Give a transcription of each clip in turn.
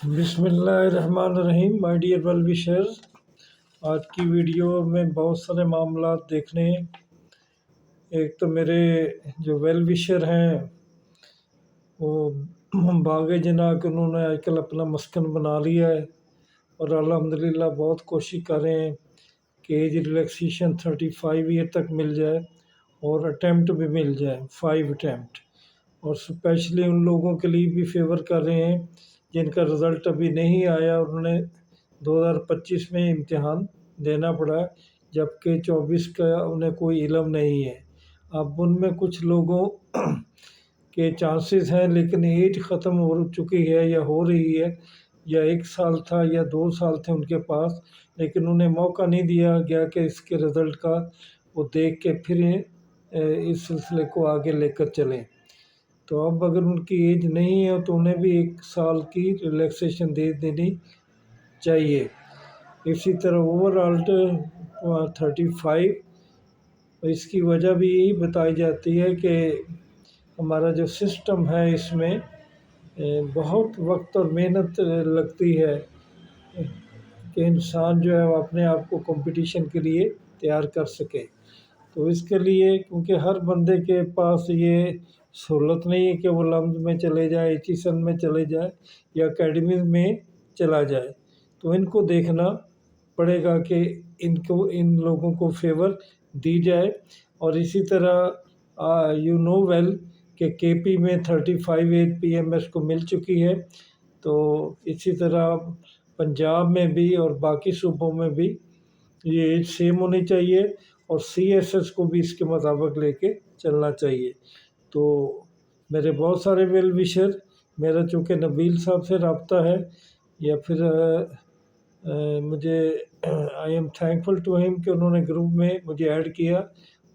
بسم اللہ الرحمن الرحیم، مائی ڈیئر ویل وشرز۔ آج کی ویڈیو میں بہت سارے معاملات دیکھنے ہیں۔ ایک تو میرے جو ویل وشر ہیں وہ باغ جناح کہ انہوں نے آج کل اپنا مسکن بنا لیا ہے اور الحمدللہ بہت کوشش کر رہے ہیں کہ ایج ریلیکسیشن 35 ایئر تک مل جائے اور اٹیمپٹ بھی مل جائے 5 اٹیمپٹ، اور اسپیشلی ان لوگوں کے لیے بھی فیور کر رہے ہیں جن کا رزلٹ ابھی نہیں آیا اور انہوں نے 2025 میں امتحان دینا پڑا، جبکہ 24 کا انہیں کوئی علم نہیں ہے۔ اب ان میں کچھ لوگوں کے چانسز ہیں، لیکن ایج ختم ہو چکی ہے یا ہو رہی ہے، یا 1 سال تھا یا 2 سال تھے ان کے پاس، لیکن انہیں موقع نہیں دیا گیا کہ اس کے رزلٹ کا وہ دیکھ کے پھر اس سلسلے کو آگے لے کر چلیں۔ تو اب اگر ان کی ایج نہیں ہے تو انہیں بھی 1 سال کی ریلیکسیشن دے دینی چاہیے۔ اسی طرح اوور آل 35، اس کی وجہ بھی یہی بتائی جاتی ہے کہ ہمارا جو سسٹم ہے اس میں بہت وقت اور محنت لگتی ہے کہ انسان جو ہے وہ اپنے آپ کو کمپٹیشن کے لیے تیار کر سکے۔ تو اس کے لیے کیونکہ ہر بندے کے پاس یہ سہولت نہیں ہے کہ وہ لمز میں چلے جائے، ایچیسن میں چلے جائے یا اکیڈمیز میں چلا جائے، تو ان کو دیکھنا پڑے گا کہ ان لوگوں کو فیور دی جائے۔ اور اسی طرح یو نو ویل کہ کے پی میں 35 ایج پی ایم ایس کو مل چکی ہے، تو اسی طرح پنجاب میں بھی اور باقی صوبوں میں بھی یہ ایج سیم ہونی چاہیے، اور سی ایس ایس کو بھی اس کے مطابق لے کے چلنا چاہیے۔ تو میرے بہت سارے ویل وشر، میرا چونکہ نبیل صاحب سے رابطہ ہے، یا پھر مجھے I am thankful to him کہ انہوں نے گروپ میں مجھے ایڈ کیا،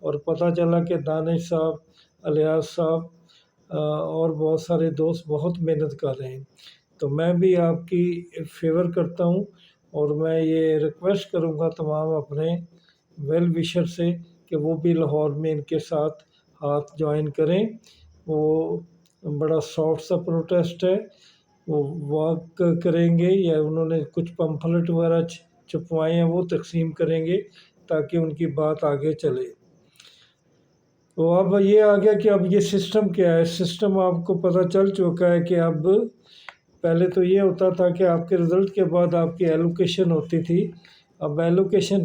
اور پتہ چلا کہ دانش صاحب، الیاس صاحب اور بہت سارے دوست بہت محنت کر رہے ہیں۔ تو میں بھی آپ کی فیور کرتا ہوں، اور میں یہ ریکویسٹ کروں گا تمام اپنے ویل وشر سے کہ وہ بھی لاہور میں ان کے ساتھ ہاتھ جوائن کریں۔ وہ بڑا سافٹ سا پروٹیسٹ ہے، وہ واک کریں گے، یا انہوں نے کچھ پمفلٹ وغیرہ چھپوائے ہیں وہ تقسیم کریں گے تاکہ ان کی بات آگے چلے۔ تو اب یہ آ گیا کہ اب یہ سسٹم کیا ہے۔ سسٹم آپ کو پتہ چل چکا ہے کہ اب پہلے تو یہ ہوتا تھا کہ آپ کے رزلٹ کے بعد آپ کی ایلوکیشن ہوتی تھی، اب ایلوکیشن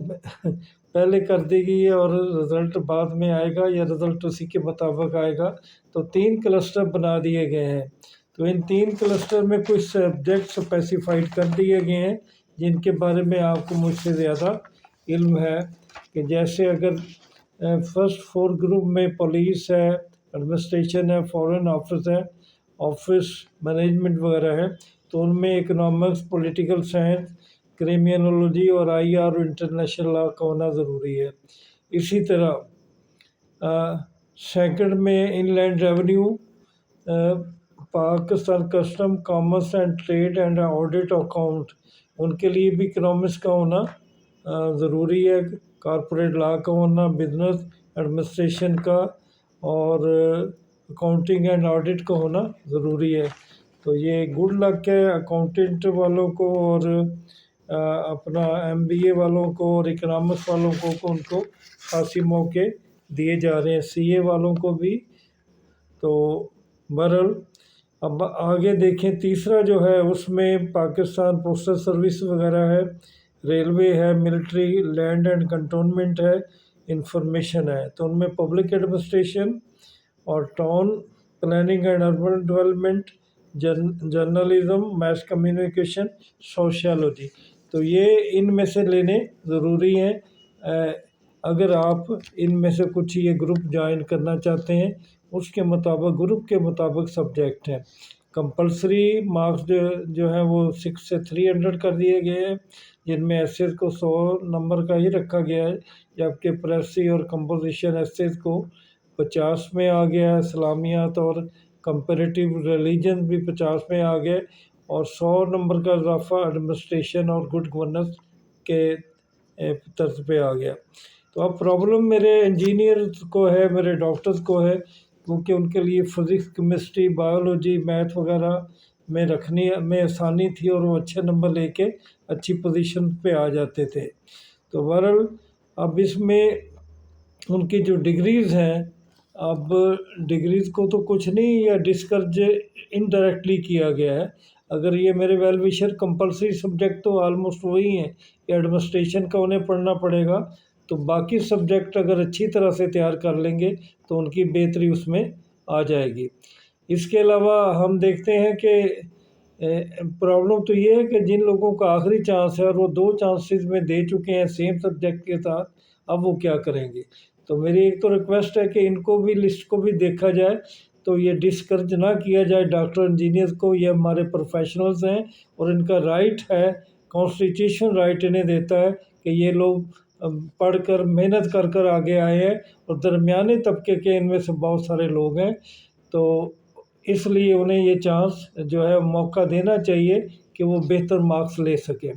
پہلے کر دی گئی ہے اور رزلٹ بعد میں آئے گا، یا رزلٹ اسی کے مطابق آئے گا۔ تو 3 کلسٹر بنا دیے گئے ہیں، تو ان 3 کلسٹر میں کچھ سبجیکٹ اسپیسیفائڈ کر دیے گئے ہیں جن کے بارے میں آپ کو مجھ سے زیادہ علم ہے، کہ جیسے اگر فرسٹ 4 گروپ میں پولیس ہے، ایڈمنسٹریشن ہے، فورن آفس ہے، آفس مینجمنٹ وغیرہ ہے، تو ان میں اکنامکس، پولیٹیکل سائنس، کرiminology اور آئی آر انٹرنیشنل لا کا ہونا ضروری ہے۔ اسی طرح سیکنڈ میں inland revenue, Pakistan custom, commerce and trade and audit account, ان کے لیے بھی اکنامکس کا ہونا ضروری ہے، کارپوریٹ لا کا ہونا، بزنس ایڈمنسٹریشن کا اور اکاؤنٹنگ اینڈ آڈٹ کا ہونا ضروری ہے۔ تو یہ گڈ لک ہے اکاؤنٹنٹ والوں کو، اور اپنا ایم بی اے والوں کو، اور اکنامکس والوں کو ان کو خاصی موقع دیے جا رہے ہیں، سی اے والوں کو بھی۔ تو بہرحال اب آگے دیکھیں، تیسرا جو ہے اس میں پاکستان پوسٹل سروس وغیرہ ہے، ریلوے ہے، ملٹری، لینڈ اینڈ کنٹونمنٹ ہے، انفارمیشن ہے۔ تو ان میں پبلک ایڈمنسٹریشن اور town planning and urban development, journalism, mass communication, sociology, تو یہ ان میں سے لینے ضروری ہیں اگر آپ ان میں سے کچھ یہ گروپ جوائن کرنا چاہتے ہیں۔ اس کے مطابق گروپ کے مطابق سبجیکٹ ہیں۔ کمپلسری مارکس جو ہیں وہ 6 سے 300 کر دیے گئے ہیں، جن میں ایسیز کو 100 نمبر کا ہی رکھا گیا ہے، جبکہ پریسی اور کمپوزیشن ایسیز کو 50 میں آ گیا ہے، اسلامیات اور کمپیریٹیو ریلیجن بھی 50 میں آ گئے، اور 100 نمبر کا اضافہ ایڈمنسٹریشن اور گڈ گورننس کے طرز پہ آ گیا۔ تو اب پرابلم میرے انجینئرز کو ہے، میرے ڈاکٹرز کو ہے، کیونکہ ان کے لیے فزکس، کیمسٹری، بایولوجی، میتھ وغیرہ में रखने में आसानी थी और वो अच्छे नंबर लेके अच्छी पोजीशन पे आ जाते थे। तो बहरहाल अब इसमें उनकी जो डिग्रीज़ हैं, अब डिग्रीज़ को तो कुछ नहीं या डिस्करेज इनडायरेक्टली किया गया है। अगर ये मेरे वेल विशर कंपलसरी सब्जेक्ट तो ऑलमोस्ट वही हैं कि एडमिनिस्ट्रेशन का उन्हें पढ़ना पड़ेगा, तो बाकी सब्जेक्ट अगर अच्छी तरह से तैयार कर लेंगे तो उनकी बेहतरी उसमें आ जाएगी। इसके अलावा हम देखते हैं कि प्रॉब्लम तो ये है कि जिन लोगों का आखिरी चांस है और वो 2 चांसेस में दे चुके हैं सेम सब्जेक्ट के साथ, अब वो क्या करेंगे? तो मेरी एक तो रिक्वेस्ट है कि इनको भी लिस्ट को भी देखा जाए, तो ये डिस्करेज ना किया जाए डॉक्टर इंजीनियर्स को। ये हमारे प्रोफेशनल्स हैं और इनका राइट है, कॉन्स्टिट्यूशन राइट इन्हें देता है कि ये लोग पढ़कर मेहनत कर कर आगे आए हैं और दरमियाने तबके के इनमें से बहुत सारे लोग हैं, तो इसलिए उन्हें ये चांस जो है मौका देना चाहिए कि वो बेहतर मार्क्स ले सकें।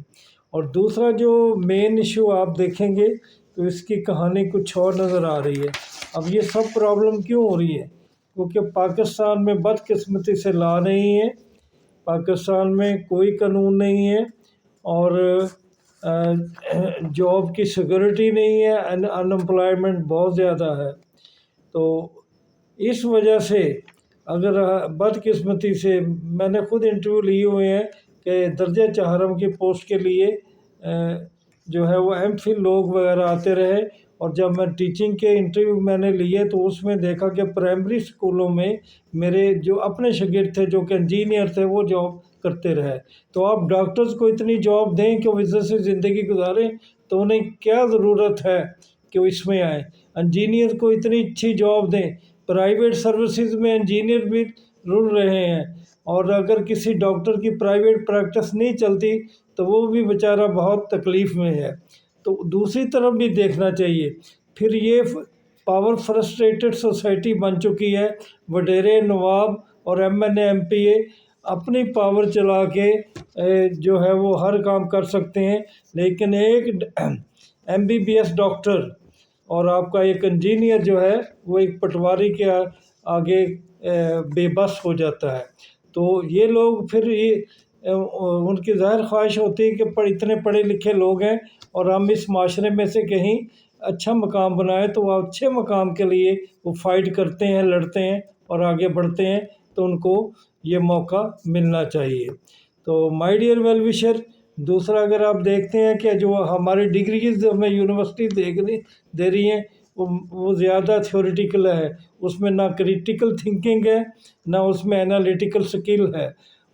और दूसरा जो मेन इशू आप देखेंगे तो इसकी कहानी कुछ और नज़र आ रही है। अब ये सब प्रॉब्लम क्यों हो रही है? क्योंकि पाकिस्तान में बदकिस्मती से लॉ नहीं है, पाकिस्तान में कोई कानून नहीं है और जॉब की सिक्योरिटी नहीं है, अनएम्प्लॉयमेंट बहुत ज़्यादा है। तो इस वजह से अगर बदकिस्मती से मैंने खुद इंटरव्यू लिए हुए हैं कि दर्जा चहारम की पोस्ट के लिए जो है वो एमफिल लोग वगैरह आते रहे, और जब मैं टीचिंग के इंटरव्यू मैंने लिए तो उसमें देखा कि प्राइमरी स्कूलों में मेरे जो अपने शागिर्द थे जो कि इंजीनियर थे वो जॉब करते रहे। तो आप डॉक्टर्स को इतनी जॉब दें कि वो इज्जत से ज़िंदगी गुजारें, तो उन्हें क्या ज़रूरत है कि वो इसमें आए? इंजीनियर को इतनी अच्छी जॉब दें, प्राइवेट सर्विसेज में इंजीनियर भी रुल रहे हैं, और अगर किसी डॉक्टर की प्राइवेट प्रैक्टिस नहीं चलती तो वो भी बेचारा बहुत तकलीफ़ में है। तो दूसरी तरफ भी देखना चाहिए। फिर ये पावर फ्रस्ट्रेटेड सोसाइटी बन चुकी है, वडेरे नवाब और एमएनए एमपीए अपनी पावर चला के जो है वो हर काम कर सकते हैं, लेकिन एक एमबीबीएस डॉक्टर और आपका एक इंजीनियर जो है वो एक पटवारी के आगे बेबस हो जाता है। तो ये लोग फिर ये उनकी ज़ाहिर ख्वाहिश होती है कि इतने पढ़े लिखे लोग हैं और हम इस माशरे में से कहीं अच्छा मकाम बनाएं, तो वो अच्छे मकाम के लिए वो फ़ाइट करते हैं, लड़ते हैं और आगे बढ़ते हैं, तो उनको ये मौका मिलना चाहिए। तो माय डियर वेल विशर, दूसरा अगर आप देखते हैं कि जो हमारी डिग्रीज हमें यूनिवर्सिटी दे रही हैं वो ज़्यादा थ्योरेटिकल है, उसमें ना क्रिटिकल थिंकिंग है ना उसमें एनालिटिकल स्किल है,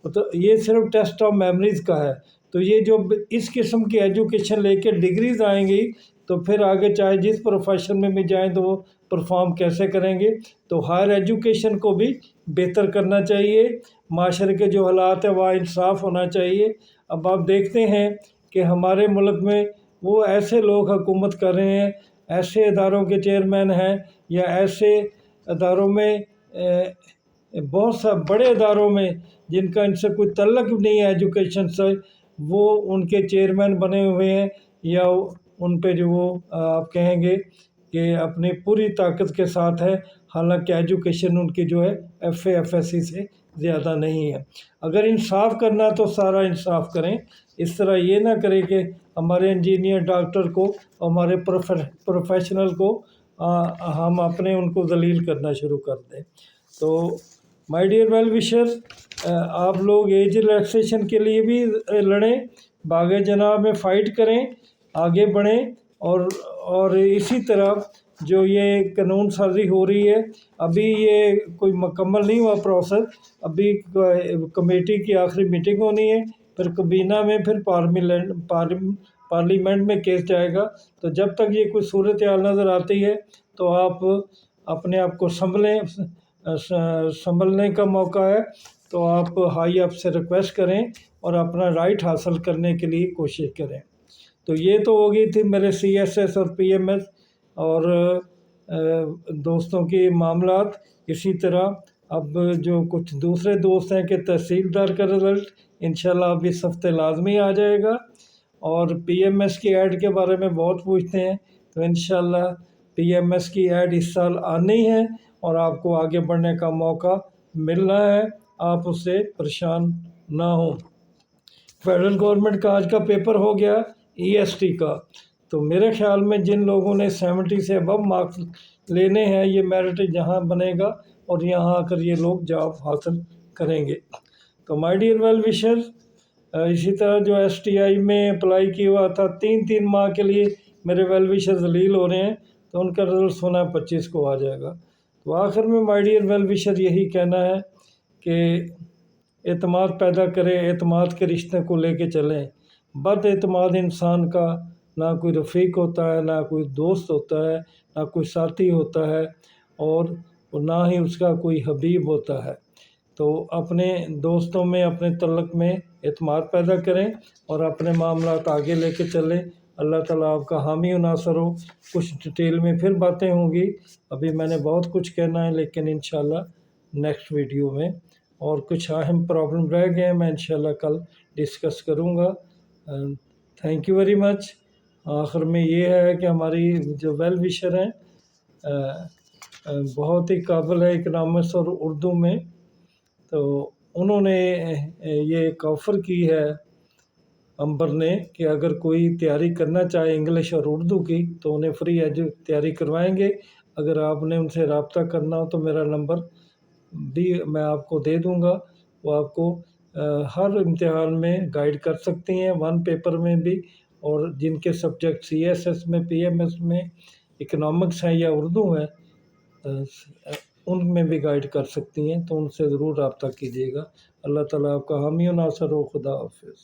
तो ये सिर्फ टेस्ट ऑफ मेमोरीज़ का है। तो ये जो इस किस्म की एजुकेशन लेके डिग्रीज आएंगी तो फिर आगे चाहे जिस प्रोफेशन में भी जाएं तो वो परफॉर्म कैसे करेंगे? तो हायर एजुकेशन को भी बेहतर करना चाहिए, माशरे के जो हालात है वहाँ इंसाफ होना चाहिए। अब आप देखते हैं कि हमारे मुल्क में वो ऐसे लोग हुकूमत कर रहे हैं, ऐसे इदारों के चेयरमैन हैं या ऐसे इदारों में बहुत सा बड़े इदारों में जिनका इनसे कोई तल्लक नहीं है एजुकेशन से, वो उनके चेयरमैन बने हुए हैं, या उन पे जो वो आप कहेंगे कि अपनी पूरी ताकत के साथ है, हालांकि एजुकेशन उनकी जो है एफए एफएससी से ज़्यादा नहीं है। अगर इंसाफ करना तो सारा इंसाफ करें, इस तरह ये ना करें कि हमारे इंजीनियर डॉक्टर को, हमारे प्रोफेशनल को हम अपने उनको जलील करना शुरू कर दें। तो माय डियर वेल विशर, आप लोग एज रिलैक्सेशन के लिए भी लड़ें, बागे जनाब में फ़ाइट करें, आगे बढ़ें, और इसी तरह जो ये कानून साजी हो रही है, अभी ये कोई मुकम्मल नहीं हुआ प्रोसेस, अभी कमेटी की आखिरी मीटिंग होनी है, फिर कबीना में, फिर पार्लियामेंट में केस जाएगा। तो जब तक ये कोई सूरत हाल नज़र आती है तो आप अपने आप को संभलने का मौका है, तो आप हाई अप से रिक्वेस्ट करें और अपना राइट हासिल करने के लिए कोशिश करें। तो ये तो हो गई थी मेरे सीएसएस और पीएमएस और दोस्तों के मामलात। इसी तरह अब जो कुछ दूसरे दोस्त हैं कि तहसीलदार का रिज़ल्ट इंशाल्लाह अब इस हफ्ते लाजमी आ जाएगा, और पीएमएस की ऐड के बारे में बहुत पूछते हैं, तो इंशाल्लाह पीएमएस की ऐड इस साल आनी है और आपको आगे बढ़ने का मौका मिलना है, आप उससे परेशान ना हो। फेडरल गवर्नमेंट का आज का पेपर हो गया EST का, तो मेरे ख्याल में जिन लोगों ने 70 से अबव मार्क्स लेने हैं, ये मेरिट यहाँ बनेगा और यहाँ आकर ये लोग जॉब हासिल करेंगे। तो माय डियर वेल विशर, इसी तरह जो STI में अप्लाई किया हुआ था 3 माह के लिए, मेरे वेल विशर जलील हो रहे हैं, तो उनका रिजल्ट सुना 25 को आ जाएगा। तो आखिर में माय डियर वेल विशर यही कहना है कि एतमाद पैदा करें, एतमाद के रिश्ते को लेके चलें। बद एतमाद इंसान का ना कोई रफ़ीक होता है, ना कोई दोस्त होता है, ना कोई साथी होता है, और ना ही उसका कोई हबीब होता है। तो अपने दोस्तों में, अपने तल्लक में एतमाद पैदा करें और अपने मामलात आगे लेके चलें। अल्लाह ताला आपका हामी और नासर हो। कुछ डिटेल में फिर बातें होंगी, अभी मैंने बहुत कुछ कहना है, लेकिन इंशाल्लाह नेक्स्ट वीडियो में, और कुछ अहम प्रॉब्लम रह गए हैं, मैं इंशाल्लाह कल डिस्कस करूँगा। Thank you very much. आखिर में ये है कि हमारी जो वेल विशर हैं बहुत ही काबिल है इकनॉमिक्स और उर्दू में, तो उन्होंने ये एक ऑफ़र की है अंबर ने कि अगर कोई तैयारी करना चाहे इंग्लिश और उर्दू की, तो उन्हें फ्री तैयारी करवाएंगे। अगर आपने उनसे रब्ता करना हो तो मेरा नंबर भी मैं आपको दे दूंगा। वो आपको हर इम्तिहान में गाइड कर सकती हैं, वन पेपर में भी, और जिनके सब्जेक्ट CSS में, PMS में, इकनॉमिक्स हैं या उर्दू है, उनमें भी गाइड कर सकती हैं। तो उनसे ज़रूर रब्ता कीजिएगा। अल्लाह ताला आपका हामी और नासर हो। खुदा हाफिज़।